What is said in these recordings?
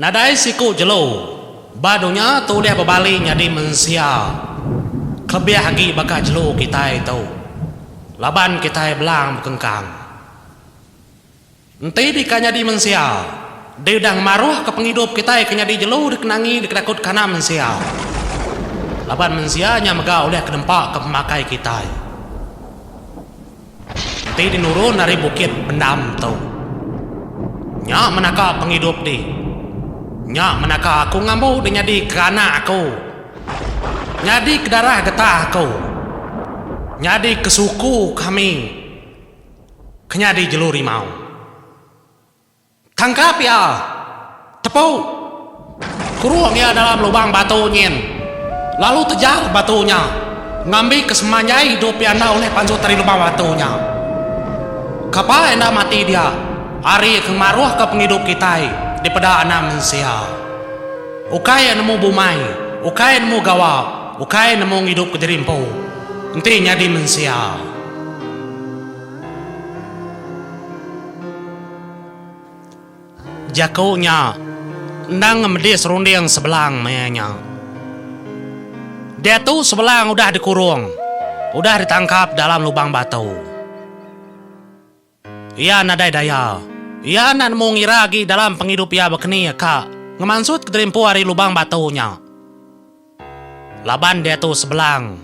Nadai siku jelo, badunya tu dia berbalik jadi manusia. Kelebih lagi bakal jelo kita itu. Laban kita belang berkengkang. Nanti dikanya di manusia. Dia udah maruh ke penghidup kita kena di jelo dikenangi dikedakut karena manusia. Laban manusianya megah oleh kedempak ke pemakai kita. Nanti dinurun dari bukit bendam tu. Nyak menaka penghidup di. Nyak menaka aku ngamuk dia jadi kerana aku. Jadi ke darah getah aku. Jadi ke suku kami. Kena di jelu rimau. Tangkap ya. Tepuk. Kurung ya dalam lubang batu nyin. Lalu tejar batunya. Ngambil kesemanya hidup yang oleh pansut dari lubang batunya. Kapa enda mati dia. Hari kemaruh ke penghidup kita. Di pada anak manusia. Ukai nemu bumai. Ukai nemu gawa. Ukai nemu hidup ke jerimpo. Intinya di manusia. Jakonya ndang medis runding sebelang mayanya. Dia tuh sebelang udah dikurung. Udah ditangkap dalam lubang batu. Ia nadai daya. Ia nan mau ngiragi dalam penghidup ia bekeni kak. Ngemansut ke jerimpo hari lubang batunya. Laban dia tuh sebelang.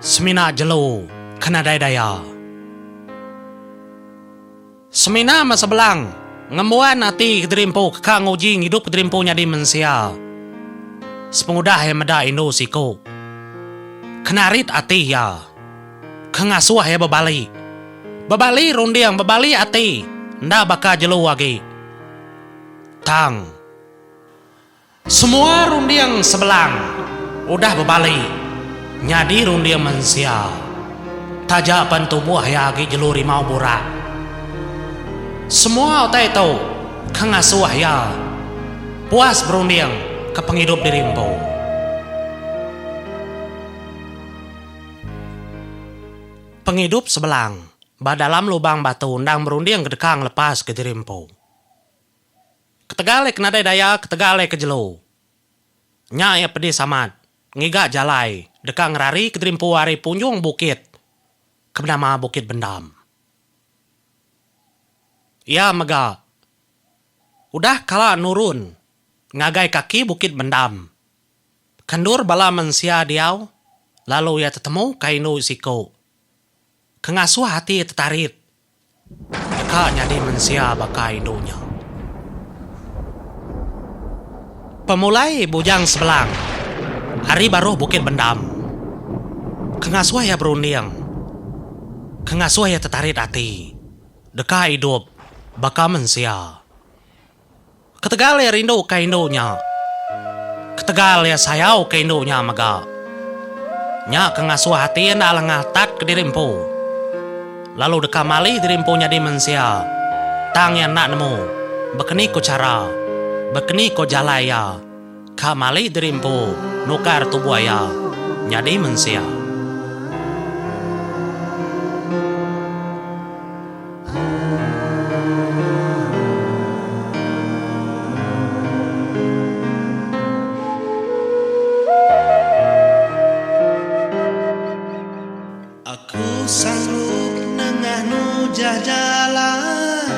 Semina jelo kena daya. Semina mas sebelang. Ngemuan hati kedrimpo kekang uji hidup kedrimponya di manusia. Sepengudah yang meda Indo siko. Kenarit hati ya. Kengasuh ya bebali. Bebali rundiang bebali hati. Nda baka jelo lagi. Tang. Semua rundiang sebelang. Udah bebali. Nyadi rundiang manusia. Tajapan tubuh ya lagi jelo rimau burak. Semua otak itu kengasuh ya puas berunding ke penghidup di rimpo. Penghidup sebelang badalam lubang batu undang berunding ke dekang lepas ke jerimpo. Ketegale kena daya ketegale ke jelo. Nyai pedih samat ngigak jalai dekang rari ke jerimpo hari punjung bukit ke bernama Bukit Bendam. Ya mega. Udah kala nurun. Ngagai kaki Bukit Bendam. Kendur bala mensia diau. Lalu ya tetemu kainu siko. Kengasuh hati tertarik. Deka nyadi mensia baka indonya. Pemulai bujang sebelang. Hari baru Bukit Bendam. Kengasuh ya berunding. Kengasuh ya tertarik hati. Deka hidup. Baka mensia. Ketegal ya rindu ke indonya. Ketegal ya sayau ke indonya mega. Nya kengasuh hati enda alangatat ke dirimpo. Lalu deka mali dirimponya di mensia. Tang yang nak nemu. Bekeni ko cara. Bekeni ko jalaya. Ka mali dirimpo. Nukar tubuaya. Nyadi mensia. Aku sanggup nengah jalan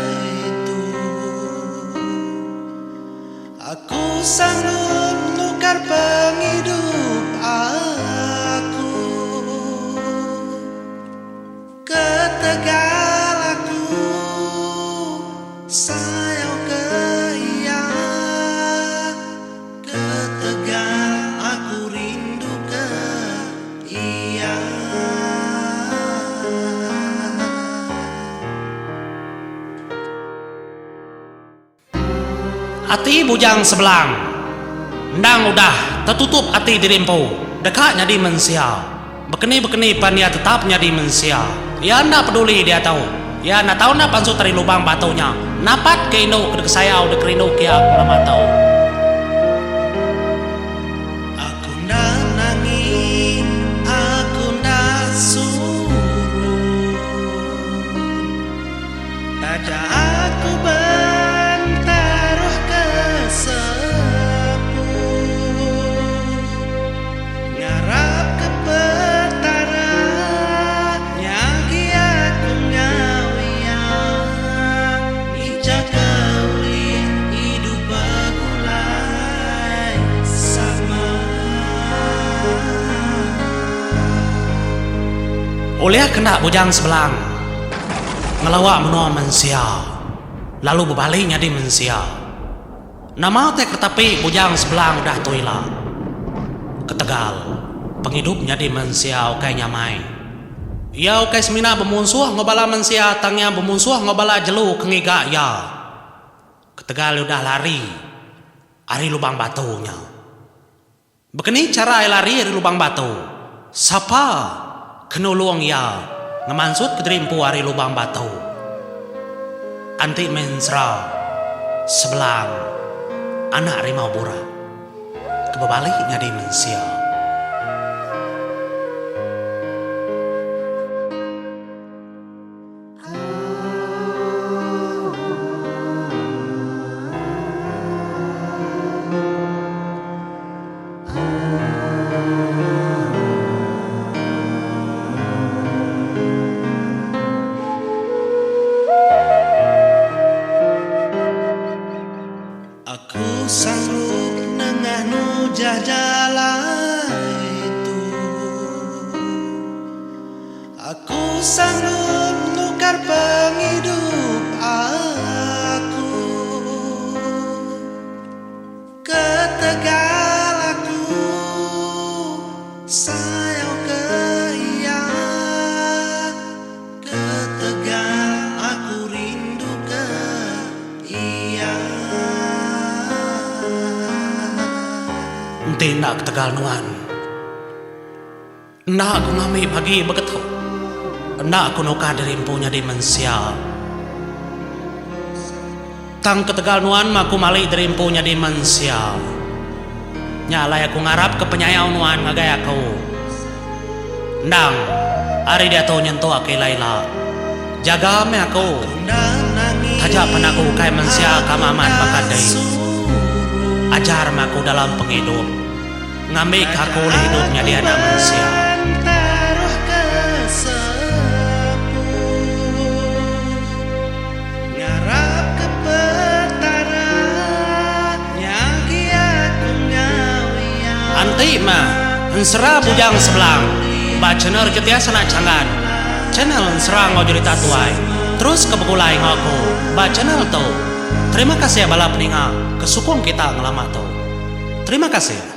itu. Aku sanggup nukar penghidup aku. Ketegal aku sayang ke ia. Ketegal aku rindu ke ia. Hati bujang sebelang. Ndang udah tertutup hati dirimpo. Dekatnya di mensia. Bekeni-bekeni pan dia tetap nyadi mensia. Ya ndak peduli dia tahu. Ya ndak tahu nak pansut dari lubang batunya. Napat ke indo ke saya udah kerindo kia lama tahu. Aku ndak nangis, aku ndak suruh. Tada aku bentaruh ke Oleh kena bujang sebelang ngelawa menua manusia, lalu berbalik jadi manusia. Nama teh kertapi bujang sebelang dah tuila. Ketegal penghidup jadi manusia okai nyamai. Ya okai semina bemunsuh ngobala manusia tangnya bemunsuh ngobala jelu kengiga ya. Ketegal udah lari ari lubang batunya. Begini cara lari ari lubang batu. Sapa kenuluang ya ngemansut keterimpu ari lubang batu. Anti mensra sebelang anak rimau bura kebalik jadi manusia. Aku sanggup nengah jalan itu. Aku sanggup nukar penghidup aku. Ketegal aku sayang ke iya. Ketegal aku rindu ke iya. Tindak tegal nuan. Nak aku ngami pagi begitu. Nak aku nuka dari empunya di manusia. Tang ketegal nuan maku mali dari empunya di manusia. Nyalai aku ngarap ke penyayang nuan ngagay aku. Ndang, ari dia tau nyentuh aki Laila. Jaga me aku. Tajak pan aku kay manusia kamaman bakadai. Ajar aku dalam penghidup. Ngambil aku oleh hidupnya dia anak manusia. Taruh ke sepuh, ngarap ke petara, nyagi aku ngawian. Anti mah ensera bujang sebelang. Bacener ketia sana cangan. Channel ensera ngojuri tatuai. Terus kebekulai ngaku. Bacener tuh. Terima kasih ya bala peninga. Kesukung kita ngelamat tuh. Terima kasih.